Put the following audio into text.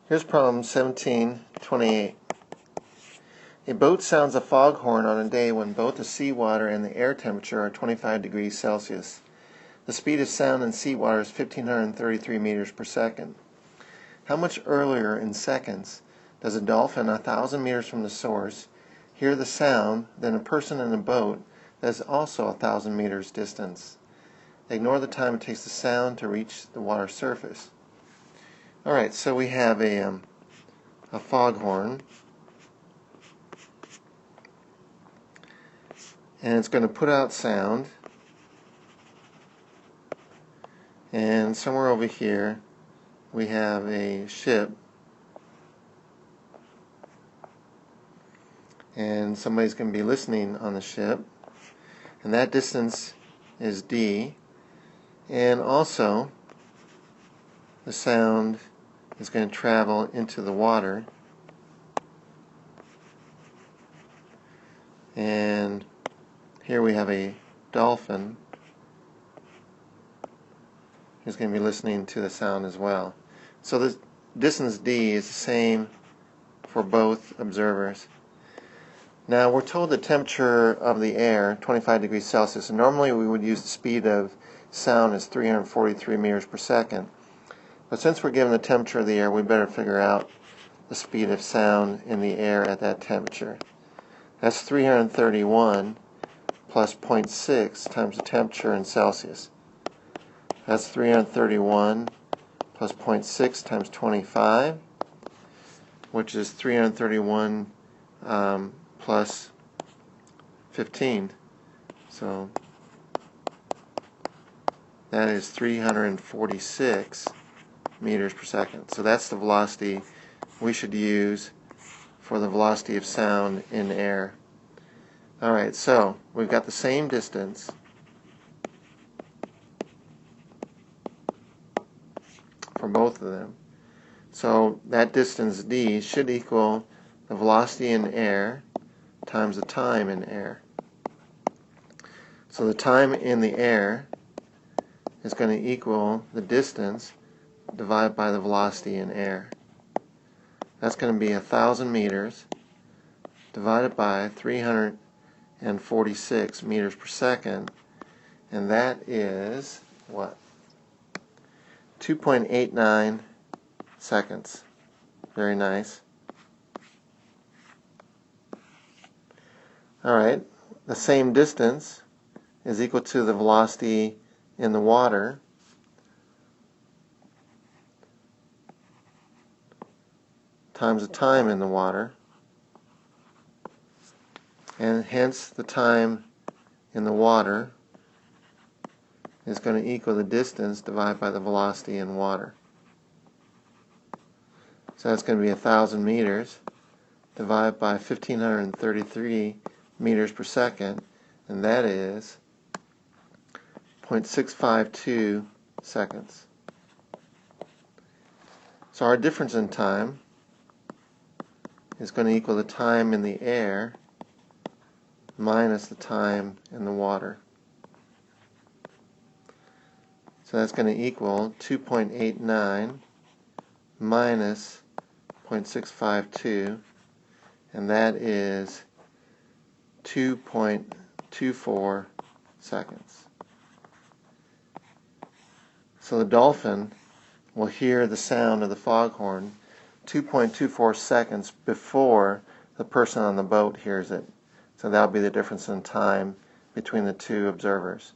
Here's problem 1728. A boat sounds a foghorn on a day when both the seawater and the air temperature are 25 degrees Celsius. The speed of sound in seawater is 1,533 meters per second. How much earlier in seconds does a dolphin 1,000 meters from the source hear the sound than a person in a boat that is also 1,000 meters distance? Ignore the time it takes the sound to reach the water surface. Alright, so we have a foghorn, and it's going to put out sound, and somewhere over here we have a ship, and somebody's going to be listening on the ship, and that distance is D, and also the sound is going to travel into the water, and here we have a dolphin who's going to be listening to the sound as well. So the distance D is the same for both observers. Now we're told the temperature of the air, 25 degrees Celsius, and normally we would use the speed of sound as 343 meters per second. But since we're given the temperature of the air, we better figure out the speed of sound in the air at that temperature. That's 331 plus 0.6 times the temperature in Celsius. That's 331 plus 0.6 times 25, which is 331 plus 15. So that is 346 meters per second. So that's the velocity we should use for the velocity of sound in air. Alright, so we've got the same distance for both of them. So that distance D should equal the velocity in air times the time in air. So the time in the air is going to equal the distance divided by the velocity in air. That's going to be 1,000 meters divided by 346 meters per second, and that is what? 2.89 seconds. Very nice. Alright, the same distance is equal to the velocity in the water times the time in the water, and hence the time in the water is going to equal the distance divided by the velocity in water. So that's going to be 1,000 meters divided by 1,533 meters per second, and that is 0.652 seconds. So our difference in time is going to equal the time in the air minus the time in the water. So that's going to equal 2.89 minus 0.652, and that is 2.24 seconds. So the dolphin will hear the sound of the foghorn 2.24 seconds before the person on the boat hears it. So that'll be the difference in time between the two observers.